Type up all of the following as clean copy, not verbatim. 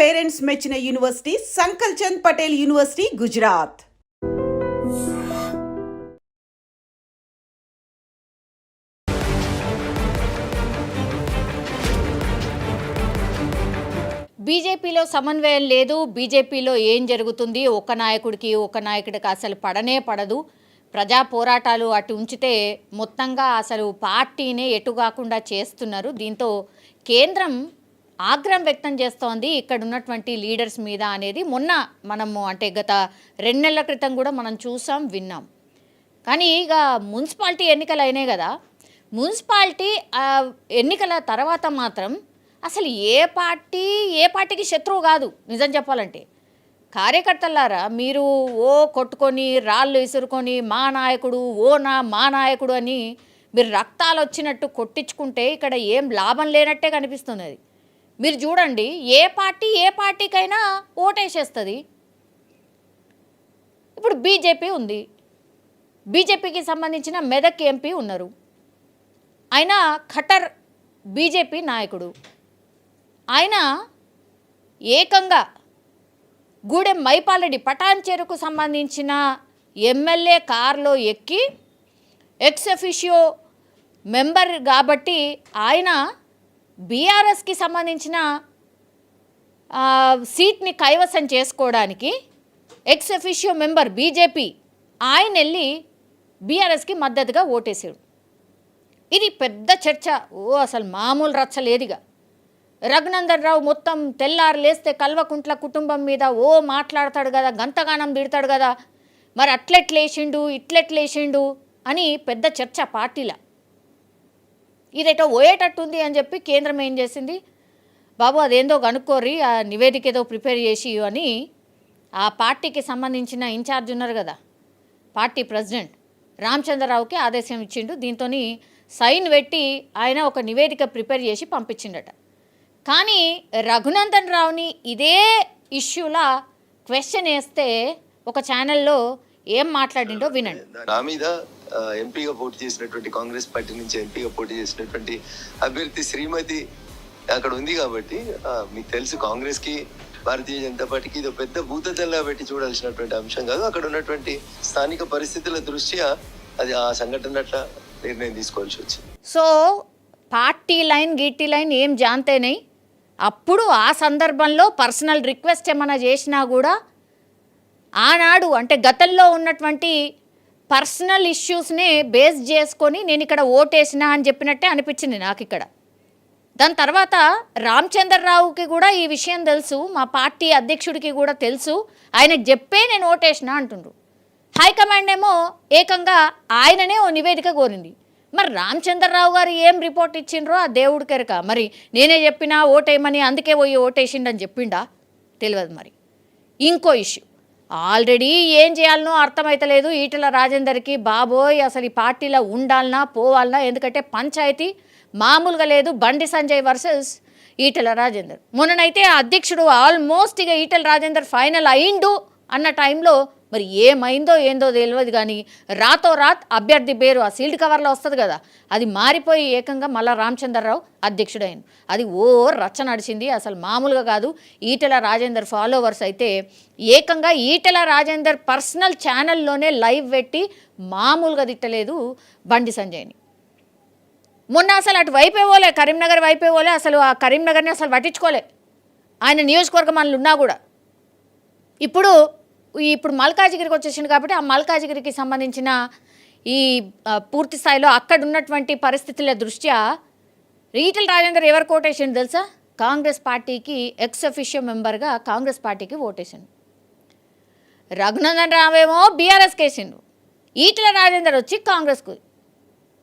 Parents మెచ్చిన university సంకల్ Chand Patel university Gujarat. బీజేపీలో సమన్వయం లేదు. బీజేపీలో ఏం జరుగుతుంది, ఒక నాయకుడికి అసలు పడనే పడదు. ప్రజా పోరాటాలు అటు ఉంచితే మొత్తంగా అసలు పార్టీనే ఎటు కాకుండా చేస్తున్నారు. దీంతో కేంద్రం ఆగ్రహం వ్యక్తం చేస్తోంది ఇక్కడ ఉన్నటువంటి లీడర్స్ మీద అనేది మనము గత 2 నెలల క్రితం కూడా మనం చూసాం, విన్నాం. కానీ ఇక మున్సిపాలిటీ ఎన్నికలు అయినాయి కదా, మున్సిపాలిటీ ఎన్నికల తర్వాత మాత్రం అసలు ఏ పార్టీకి శత్రువు కాదు. నిజం చెప్పాలంటే కార్యకర్తలారా, మీరు కొట్టుకొని రాళ్ళు విసురుకొని మా నాయకుడు అని మీరు రక్తాలు వచ్చినట్టు కొట్టించుకుంటే ఇక్కడ ఏం లాభం లేనట్టే కనిపిస్తుంది. అది మీరు చూడండి, ఏ పార్టీకైనా ఓటేసేస్తుంది. ఇప్పుడు బీజేపీ ఉంది, బీజేపీకి సంబంధించిన మెదక్ ఎంపీ ఉన్నారు, ఆయన ఖటర్ బీజేపీ నాయకుడు. ఆయన ఏకంగా గూడెం మైపాలరెడ్డి పటాన్ చెరుకు సంబంధించిన ఎమ్మెల్యే కారులో ఎక్కి ఎక్స్ అఫిషియో మెంబర్ కాబట్టి ఆయన బీఆర్ఎస్కి సంబంధించిన సీట్ని కైవసం చేసుకోవడానికి ఎక్స్ అఫిషియో మెంబర్ బీజేపీ ఆయన వెళ్ళి బీఆర్ఎస్కి మద్దతుగా ఓటేసాడు. ఇది పెద్ద చర్చ. అసలు మామూలు రచ్చలేదిగా. రఘునందన్ రావు మొత్తం తెల్లారు లేస్తే కల్వకుంట్ల కుటుంబం మీద మాట్లాడతాడు కదా, గంతగానం తిడతాడు కదా, మరి ఇట్లెట్లేసిండు అని పెద్ద చర్చ పార్టీలో. ఇదేటో పోయేటట్టుంది అని చెప్పి కేంద్రం ఏం చేసింది, బాబు అదేందో కనుక్కోర్రి, ఆ నివేదిక ఏదో ప్రిపేర్ చేసి అని ఆ పార్టీకి సంబంధించిన ఇన్ఛార్జ్ ఉన్నారు కదా, పార్టీ ప్రెసిడెంట్ రామచంద్రరావుకి ఆదేశం ఇచ్చిండు. దీంతో సైన్ పెట్టి ఆయన ఒక నివేదిక ప్రిపేర్ చేసి పంపించిండట. కానీ రఘునందన్ రావుని ఇదే ఇష్యూలా క్వశ్చన్ వేస్తే ఒక ఛానల్లో ఏం మాట్లాడిండో వినండి. నా మీద ఎంపీగా పోటీ చేసినటువంటి కాంగ్రెస్ పార్టీ నుంచి ఎంపీగా పోటీ చేసినటువంటి అభ్యర్థి శ్రీమతి అక్కడ ఉంది కాబట్టి మీకు తెలుసు, కాంగ్రెస్ కి భారతీయ జనతా పార్టీకి ఇది పెద్ద భూతద్దల్లా పెట్టి చూడాల్సినటువంటి అంశం కాదు. అక్కడ ఉన్నటువంటి స్థానిక పరిస్థితుల దృష్ట్యా అది ఆ సంఘటన అట్లా నిర్ణయం తీసుకోవాల్సి వచ్చింది. సో పార్టీ లైన్ ఏం జాంతేనే అప్పుడు ఆ సందర్భంలో పర్సనల్ రిక్వెస్ట్ ఏమైనా చేసినా కూడా ఆనాడు గతంలో ఉన్నటువంటి పర్సనల్ ఇష్యూస్నే బేస్ చేసుకొని నేను ఇక్కడ ఓటేసినా అని చెప్పినట్టే అనిపించింది నాకు ఇక్కడ. దాని తర్వాత రామచంద్రరావుకి కూడా ఈ విషయం తెలుసు, మా పార్టీ అధ్యక్షుడికి కూడా తెలుసు, ఆయనకు చెప్పే నేను ఓటేసినా అంటుండ్రు. హైకమాండ్ ఏమో ఏకంగా ఆయననే నివేదిక కోరింది. మరి రామచంద్రరావు గారు ఏం రిపోర్ట్ ఇచ్చిండ్రో ఆ దేవుడికి ఎరక. మరి నేనే చెప్పినా ఓటేయమని అందుకే పోయి ఓటేసిండని చెప్పిండా తెలియదు. మరి ఇంకో ఇష్యూ ఆల్రెడీ ఏం చేయాలనో అర్థమవుతలేదు ఈటెల రాజేందర్కి. బాబోయ్ అసలు ఈ పార్టీలో ఉండాలనా పోవాలనా, ఎందుకంటే పంచాయతీ మామూలుగా లేదు. బండి సంజయ్ వర్సెస్ ఈటెల రాజేందర్. మొన్ననైతే అధ్యక్షుడు ఆల్మోస్ట్ ఇక ఈటెల రాజేందర్ ఫైనల్ అయిండు అన్న టైంలో మరి ఏమైందో ఏందో తెలియదు. కానీ రాతోరాత్ అభ్యర్థి పేరు ఆ సీల్డ్ కవర్లో వస్తుంది కదా, అది మారిపోయి ఏకంగా మళ్ళా రామచంద్రరావు అధ్యక్షుడైన. అది రచ్చ నడిచింది, అసలు మామూలుగా కాదు. ఈటెల రాజేందర్ ఫాలోవర్స్ అయితే ఏకంగా ఈటెల రాజేందర్ పర్సనల్ ఛానల్లోనే లైవ్ పెట్టి మామూలుగా తిట్టలేదు బండి సంజయ్ని. మొన్న అసలు అటు వైపే పోలే, కరీంనగర్ వైపే పోలే, అసలు ఆ కరీంనగర్ని అసలు పట్టించుకోలే ఆయన నియోజకవర్గం మనలు ఉన్నా కూడా. ఇప్పుడు మల్కాజిగిరికి వచ్చేసింది కాబట్టి ఆ మల్కాజిగిరికి సంబంధించిన ఈ పూర్తి స్థాయిలో అక్కడ ఉన్నటువంటి పరిస్థితుల దృష్ట్యా ఈటెల రాజేందర్ ఎవరికి ఓటేసిండు తెలుసా? కాంగ్రెస్ పార్టీకి ఎక్స్ అఫిషియో మెంబర్గా కాంగ్రెస్ పార్టీకి ఓటేసిండు. రఘునందన్ రావేమో బీఆర్ఎస్కి వేసిండు, ఈటెల రాజేందర్ వచ్చి కాంగ్రెస్కు.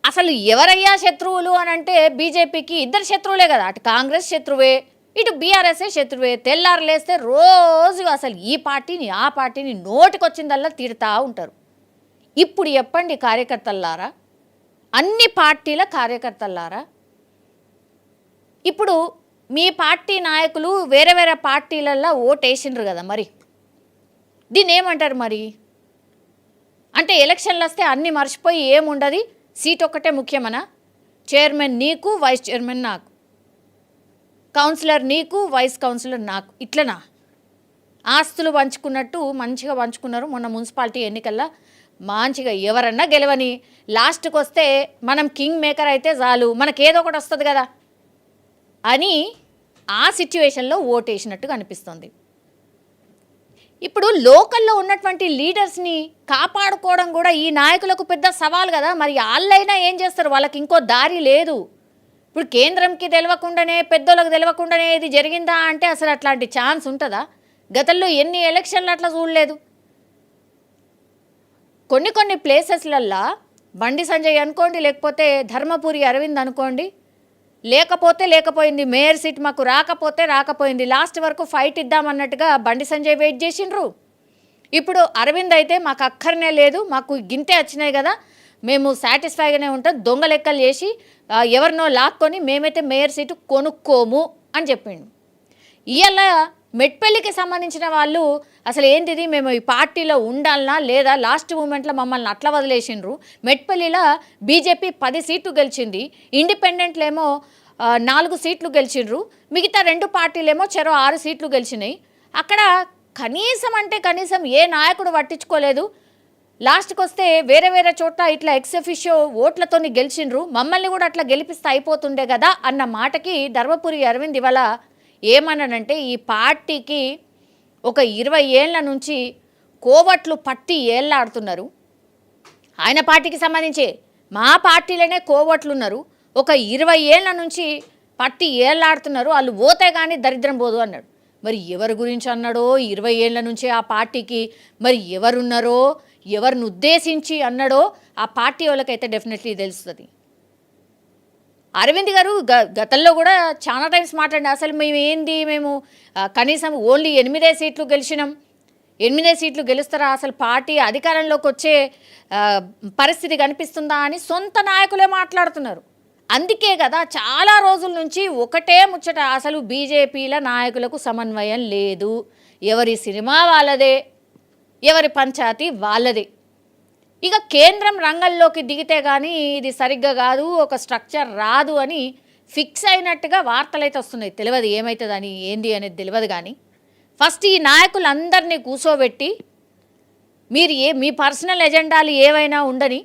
అసలు ఎవరయ్యా శత్రువులు అని అంటే బీజేపీకి ఇద్దరు శత్రువులే కదా, అటు కాంగ్రెస్ శత్రువే, ఇటు బీఆర్ఎస్ఏ శత్రువే. తెల్లారు లేస్తే రోజు అసలు ఈ పార్టీని ఆ పార్టీని నోటికొచ్చిందల్లా తిడతా ఉంటారు. ఇప్పుడు చెప్పండి కార్యకర్తలారా, అన్ని పార్టీల కార్యకర్తలారా, ఇప్పుడు మీ పార్టీ నాయకులు వేరే వేరే పార్టీలల్లో ఓటేసిండ్రు కదా, మరి దీన్ని ఏమంటారు? మరి ఎలక్షన్లు వస్తే అన్నీ మర్చిపోయి ఏముండదు, సీట్ ఒక్కటే ముఖ్యమనా? చైర్మన్ నీకు, వైస్ చైర్మన్ నాకు. కౌన్సిలర్ నీకు, వైస్ కౌన్సిలర్ నాకు, ఇట్లనా? ఆస్తులు పంచుకున్నట్టు మంచిగా పంచుకున్నారు. మొన్న మున్సిపాలిటీ ఎన్నికల్లో మంచిగా ఎవరన్నా గెలవని, లాస్ట్కి వస్తే మనం కింగ్ మేకర్ అయితే చాలు, మనకేదో ఒకటి వస్తుంది కదా అని ఆ సిచ్యువేషన్లో ఓటేసినట్టుగా అనిపిస్తుంది. ఇప్పుడు లోకల్లో ఉన్నటువంటి లీడర్స్ని కాపాడుకోవడం కూడా ఈ నాయకులకు పెద్ద సవాల్ కదా. మరి వాళ్ళైనా ఏం చేస్తారు? వాళ్ళకి ఇంకో దారి లేదు. ఇప్పుడు కేంద్రంకి తెలియకుండానే, పెద్దోళ్ళకి తెలియకుండానే ఇది జరిగిందా అంటే అసలు అట్లాంటి ఛాన్స్ ఉంటుందా? గతంలో ఎన్ని ఎలక్షన్లు అట్లా చూడలేదు. కొన్ని ప్లేసెస్లల్లో బండి సంజయ్ అనుకోండి, లేకపోతే ధర్మపురి అరవింద్ అనుకోండి, లేకపోయింది. మేయర్ సీట్ మాకు రాకపోయింది. లాస్ట్ వరకు ఫైట్ ఇద్దామన్నట్టుగా బండి సంజయ్ వెయిట్ చేసిండ్రు. ఇప్పుడు అరవింద్ అయితే మాకు అక్కర్నే లేదు, మాకు గింతే వచ్చినాయి కదా, మేము సాటిస్ఫైగానే ఉంటాం, దొంగ లెక్కలు చేసి ఎవరినో లాక్కొని మేమైతే మేయర్ సీటు కొనుక్కోము అని చెప్పిండు. ఇవాళ మెట్పల్లికి సంబంధించిన వాళ్ళు అసలు ఏంటిది, మేము ఈ పార్టీలో ఉండాలనా లేదా, లాస్ట్ మూమెంట్లో మమ్మల్ని అట్లా వదిలేసిండ్రు. మెట్పల్లిలో బీజేపీ 10 సీట్లు గెలిచింది, ఇండిపెండెంట్లు ఏమో 4 సీట్లు గెలిచిండ్రు, మిగతా 2 పార్టీలేమో చెరో 6 సీట్లు గెలిచినాయి. అక్కడ కనీసం ఏ నాయకుడు పట్టించుకోలేదు. లాస్ట్కి వస్తే వేరే చోట్ల ఇట్లా ఎక్సెఫిషియో ఓట్లతో గెలిచిండ్రు, మమ్మల్ని కూడా అట్లా గెలిపిస్తే అయిపోతుండే కదా అన్న మాటకి ధర్మపురి అరవింద్ ఇవాళ ఏమన్నాడంటే, ఈ పార్టీకి ఒక 20 ఏళ్ల నుంచి కోవట్లు పట్టి ఏళ్ళాడుతున్నారు. ఆయన పార్టీకి సంబంధించి మా పార్టీలోనే కోవట్లు ఉన్నారు, ఒక 20 ఏళ్ల నుంచి పట్టి ఏళ్ళాడుతున్నారు, వాళ్ళు పోతే కానీ దరిద్రం పోదు అన్నాడు. మరి ఎవరి గురించి అన్నాడో, 20 ఏళ్ల నుంచి ఆ పార్టీకి మరి ఎవరున్నారో, ఎవరిని ఉద్దేశించి అన్నాడో ఆ పార్టీ వాళ్ళకైతే డెఫినెట్లీ తెలుస్తుంది. అరవింద్ గారు గతంలో కూడా చాలా టైమ్స్ మాట్లాడి, అసలు మేము కనీసం ఓన్లీ 8 సీట్లు గెలిచినాం, 8 సీట్లు గెలుస్తారా, అసలు పార్టీ అధికారంలోకి వచ్చే పరిస్థితి కనిపిస్తుందా అని సొంత నాయకులే మాట్లాడుతున్నారు. అందుకే కదా చాలా రోజుల నుంచి ఒకటే ముచ్చట, అసలు బీజేపీల నాయకులకు సమన్వయం లేదు, ఎవరి సినిమా వాళ్ళదే, ఎవరి పంచాయతీ వాళ్ళదే. ఇక కేంద్రం రంగంలోకి దిగితే కానీ ఇది సరిగ్గా కాదు, ఒక స్ట్రక్చర్ రాదు అని ఫిక్స్ అయినట్టుగా వార్తలు అయితే వస్తున్నాయి. తెలియదు ఏమవుతుందని, ఏంది అనేది తెలియదు. కానీ ఫస్ట్ ఈ నాయకులందరినీ కూర్చోబెట్టి మీరు మీ పర్సనల్ ఎజెండాలు ఏవైనా ఉండని,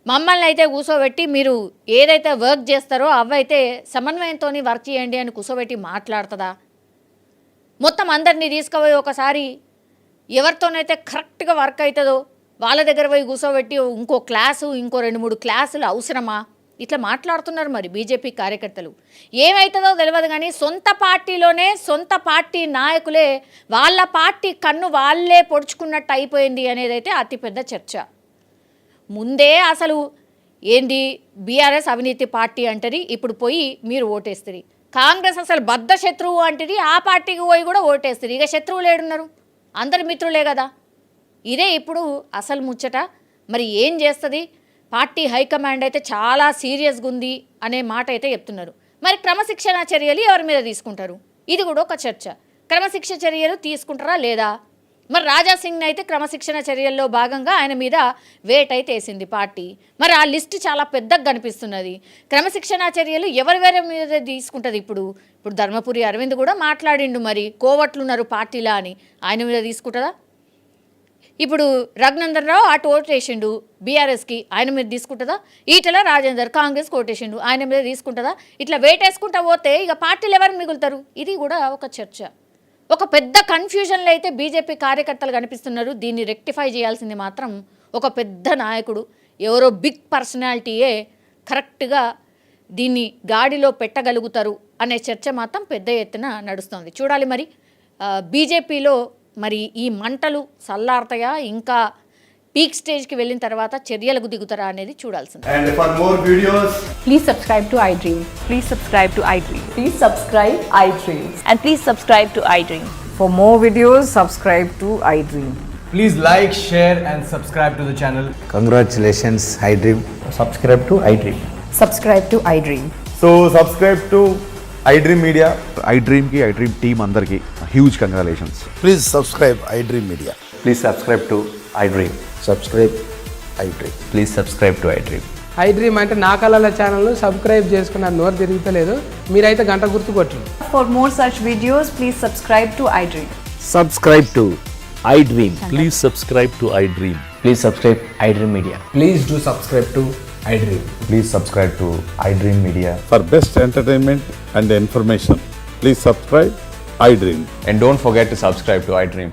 మమ్మల్ని అయితే కూర్చోబెట్టి మీరు ఏదైతే వర్క్ చేస్తారో అవైతే సమన్వయంతో వర్క్ చేయండి అని కూర్చోబెట్టి మాట్లాడుతుందా? మొత్తం అందరినీ తీసుకుపోయి ఒకసారి ఎవరితోనైతే కరెక్ట్గా వర్క్ అవుతుందో వాళ్ళ దగ్గర పోయి కూర్చోబెట్టి ఇంకో 2-3 క్లాసులు అవసరమా? ఇట్లా మాట్లాడుతున్నారు మరి బీజేపీ కార్యకర్తలు. ఏమవుతుందో తెలియదు కానీ సొంత పార్టీలోనే సొంత పార్టీ నాయకులే వాళ్ళ పార్టీ కన్ను వాళ్ళే పొడుచుకున్నట్టు అయిపోయింది అనేదైతే అతిపెద్ద చర్చ. ముందే అసలు ఏంది బీఆర్ఎస్ అవినీతి పార్టీ అంటది, ఇప్పుడు పోయి మీరు ఓటేస్తుంది. కాంగ్రెస్ అసలు బద్ధ శత్రువు అంటది, ఆ పార్టీకి పోయి కూడా ఓటేస్తుంది. ఇక శత్రువులు ఏడున్నారు? అందరు మిత్రులే కదా. ఇదే ఇప్పుడు అసలు ముచ్చట. మరి ఏం చేస్తుంది పార్టీ హైకమాండ్ అయితే చాలా సీరియస్గా ఉంది అనే మాట అయితే చెప్తున్నారు. మరి క్రమశిక్షణ చర్యలు ఎవరి మీద తీసుకుంటారు? ఇది కూడా ఒక చర్చ. క్రమశిక్షణ చర్యలు తీసుకుంటారా లేదా? మరి రాజాసింగ్ని అయితే క్రమశిక్షణ చర్యల్లో భాగంగా ఆయన మీద వేట్ అయితే వేసింది పార్టీ. మరి ఆ లిస్ట్ చాలా పెద్దగా కనిపిస్తున్నది. క్రమశిక్షణ చర్యలు ఎవరి మీద తీసుకుంటుంది? ఇప్పుడు ధర్మపురి అరవింద్ కూడా మాట్లాడిండు, మరి కోవట్లున్నారు పార్టీలా అని, ఆయన మీద తీసుకుంటుందా? ఇప్పుడు రఘునందన్ రావు అటు ఓటేసిండు బీఆర్ఎస్కి, ఆయన మీద తీసుకుంటుందా? ఈటల రాజేందర్ కాంగ్రెస్కి ఓటేసిండు, ఆయన మీద తీసుకుంటుందా? ఇట్లా వేటేసుకుంటా పోతే ఇక పార్టీలు ఎవరు మిగులుతారు? ఇది కూడా ఒక చర్చ. ఒక పెద్ద కన్ఫ్యూజన్లో అయితే బీజేపీ కార్యకర్తలు కనిపిస్తున్నారు. దీన్ని రెక్టిఫై చేయాల్సింది మాత్రం ఒక పెద్ద నాయకుడు, ఎవరో బిగ్ పర్సనాలిటీయే కరెక్ట్గా దీన్ని గాడిలో పెట్టగలుగుతారు అనే చర్చ మాత్రం పెద్ద ఎత్తున నడుస్తుంది. చూడాలి మరి బీజేపీలో మరి ఈ మంటలు చల్లారుతాయా, ఇంకా పీక్ స్టేజ్కి వెళ్ళిన తర్వాత చర్యలకు దిగుతారా అనేది చూడాల్సింది. And for more videos, Please subscribe to iDream. Please subscribe to iDream. Please subscribe iDream. And please subscribe to iDream. For more videos, subscribe to iDream. please like, share and subscribe to the channel. Congratulations, iDream. Subscribe to iDream. Subscribe to iDream. So subscribe to iDream Media. iDream की iDream team अंदर की huge congratulations. Please subscribe iDream Media. Please subscribe to iDream. Subscribe iDream. Please subscribe to iDream. I dream అంటే నా కళల ఛానల్ను subscribe చేసుకున్న నోరు తిరుగుతలేదు. మీరైతే గంట గుర్తు కొట్టండి. For more such videos, please subscribe to iDream. Subscribe to iDream. Please subscribe to iDream. Please subscribe iDream Media. Please do subscribe to iDream. Please subscribe to iDream Media. For best entertainment and information, please subscribe iDream. And don't forget to subscribe to iDream.